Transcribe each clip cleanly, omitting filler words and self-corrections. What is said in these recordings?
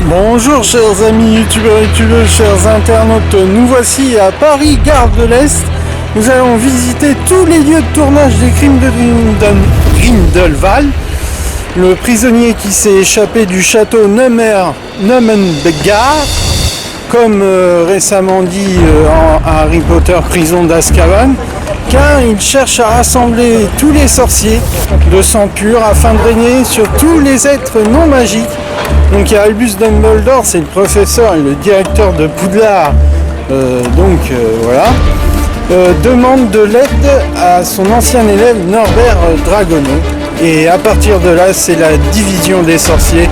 Bonjour chers amis youtubeurs et youtubeuses, chers internautes, nous voici à Paris, gare de l'Est. Nous allons visiter tous les lieux de tournage des crimes de Grindelwald. Le prisonnier qui s'est échappé du château Nummenbeggar, comme récemment dit en Harry Potter Prison d'Azkaban, car il cherche à rassembler tous les sorciers de sang pur afin de régner sur tous les êtres non magiques. Donc il y a Albus Dumbledore, c'est le professeur et le directeur de Poudlard, voilà, demande de l'aide à son ancien élève Norbert Dragono. Et à partir de là, c'est la division des sorciers,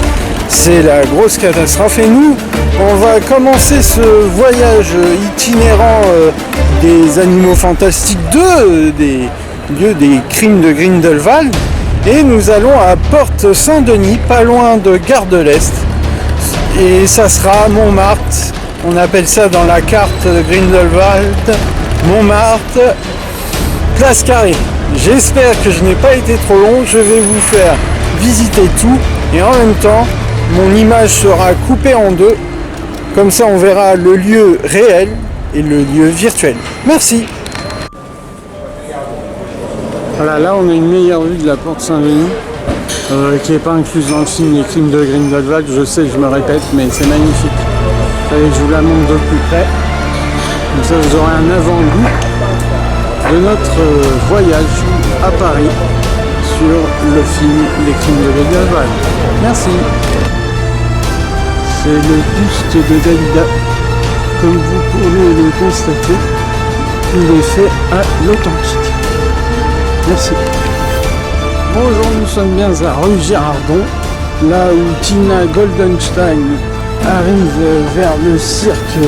c'est la grosse catastrophe. Et nous, on va commencer ce voyage itinérant des Animaux Fantastiques 2, des lieux des crimes de Grindelwald. Et nous allons à Porte Saint-Denis, pas loin de Gare de l'Est. Et ça sera Montmartre. On appelle ça dans la carte Grindelwald, Montmartre, Place Carrée. J'espère que je n'ai pas été trop long. Je vais vous faire visiter tout. Et en même temps, mon image sera coupée en deux. Comme ça, on verra le lieu réel et le lieu virtuel. Merci. Voilà, là on a une meilleure vue de la porte Saint-Denis, qui n'est pas incluse dans le film des crimes de Grindelwald. Je sais, je me répète, mais c'est magnifique. Allez, je vous la montre de plus près. Comme ça, vous aurez un avant-goût de notre voyage à Paris sur le film des crimes de Grindelwald. Merci. C'est le buste de Dalida. Comme vous pouvez le constater, il est fait à l'authentique. Merci. Bonjour, nous sommes bien à rue Girardon, là où Tina Goldenstein arrive vers le cirque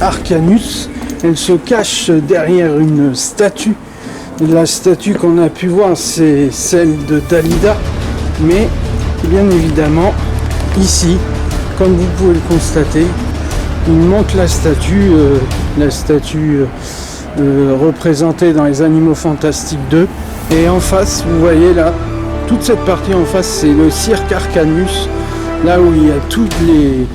Arcanus. Elle se cache derrière une statue. La statue qu'on a pu voir, c'est celle de Dalida, mais bien évidemment, ici, comme vous pouvez le constater, il manque la statue représentée dans les Animaux Fantastiques 2. Et en face, vous voyez là, toute cette partie en face, c'est le cirque Arcanus, là où il y a toutes les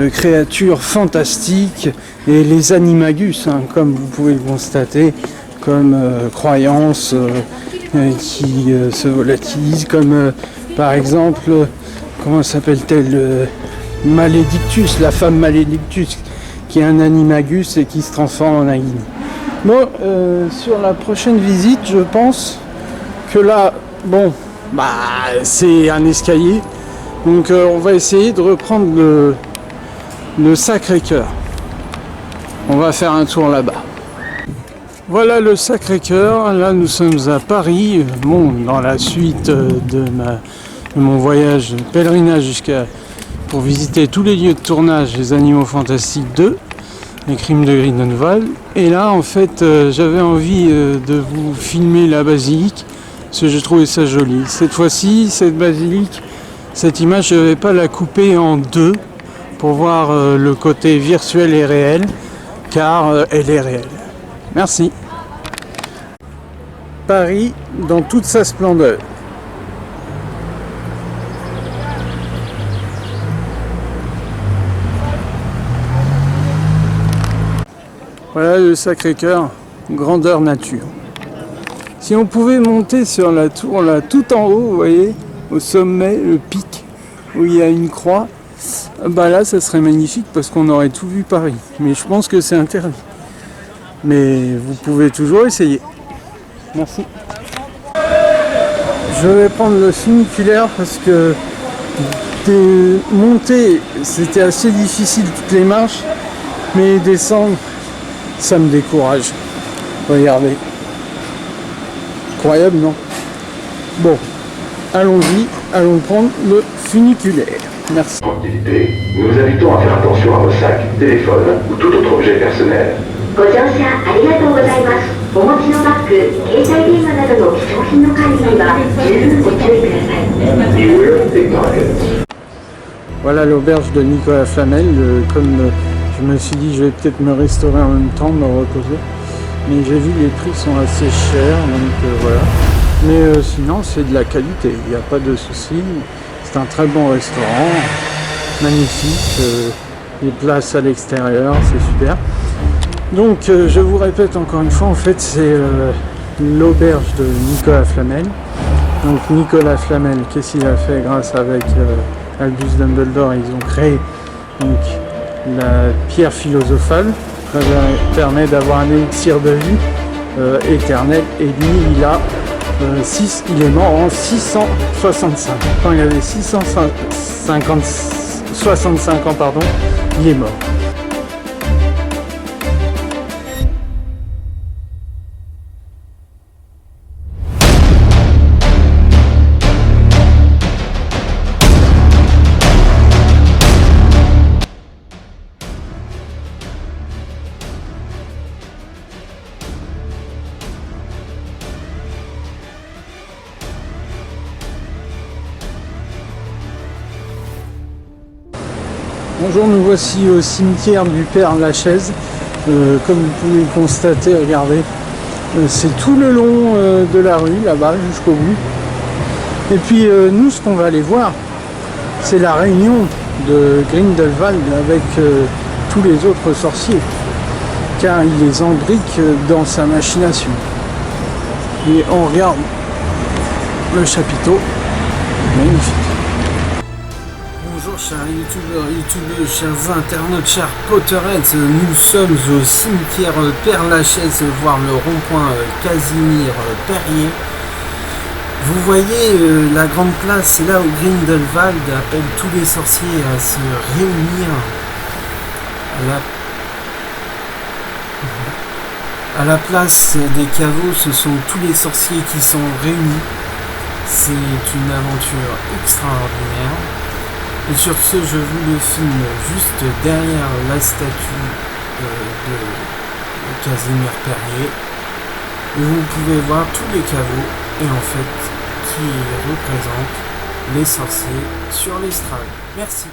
créatures fantastiques et les animagus, comme vous pouvez le constater, comme croyances qui se volatilisent, comme par exemple, comment s'appelle-t-elle, Maledictus, la femme Maledictus, qui est un animagus et qui se transforme en Nagini. Bon, sur la prochaine visite, je pense que là, c'est un escalier, donc on va essayer de reprendre le Sacré-Cœur. On va faire un tour là-bas. Voilà le Sacré-Cœur. Là, nous sommes à Paris, dans la suite de mon voyage de pèlerinage pour visiter tous les lieux de tournage des Animaux Fantastiques 2. Les crimes de Grindelwald. Et là, en fait, j'avais envie de vous filmer la basilique, parce que j'ai trouvé ça joli. Cette fois-ci, cette basilique, cette image, je ne vais pas la couper en deux pour voir le côté virtuel et réel, car elle est réelle. Merci. Paris dans toute sa splendeur. Voilà le Sacré-Cœur, grandeur nature. Si on pouvait monter sur la tour là, tout en haut, vous voyez, au sommet, le pic, où il y a une croix, là ça serait magnifique parce qu'on aurait tout vu Paris. Mais je pense que c'est interdit. Mais vous pouvez toujours essayer. Merci. Je vais prendre le funiculaire parce que monter c'était assez difficile toutes les marches, mais descendre, ça me décourage. Regardez. Incroyable, non? Bon, allons-y, allons prendre le funiculaire. Merci. Nous vous invitons à faire attention à vos sacs, téléphones ou tout autre objet personnel. Voilà l'auberge de Nicolas Flamel. Comme je me suis dit, je vais peut-être me restaurer en même temps, me reposer. Mais j'ai vu les prix sont assez chers, donc voilà. Mais sinon, c'est de la qualité, il n'y a pas de souci. C'est un très bon restaurant. magnifique, les places à l'extérieur, c'est super. Donc je vous répète encore une fois, en fait c'est l'auberge de Nicolas Flamel. Donc Nicolas Flamel, qu'est-ce qu'il a fait grâce avec Albus Dumbledore? Ils ont créé donc la pierre philosophale, ça permet d'avoir un élixir de vie éternel, et lui il est mort en 665. Quand il avait 65 ans, pardon, il est mort. Bonjour, nous voici au cimetière du Père Lachaise. Comme vous pouvez le constater, regardez, c'est tout le long de la rue, là-bas, jusqu'au bout. Et puis nous, ce qu'on va aller voir, c'est la réunion de Grindelwald avec tous les autres sorciers, car il les embrique dans sa machination. Et on regarde le chapiteau, magnifique. Bonjour chers youtubeurs, chers internautes, chers Potterheads, nous sommes au cimetière Père Lachaise, voir le rond-point Casimir Perrier. Vous voyez la grande place, c'est là où Grindelwald appelle tous les sorciers à se réunir à la place des caveaux. Ce sont tous les sorciers qui sont réunis. C'est une aventure extraordinaire. Et sur ce, je vous le filme juste derrière la statue de Casimir Perrier, où vous pouvez voir tous les caveaux et en fait qui représentent les sorciers sur l'estrade. Merci.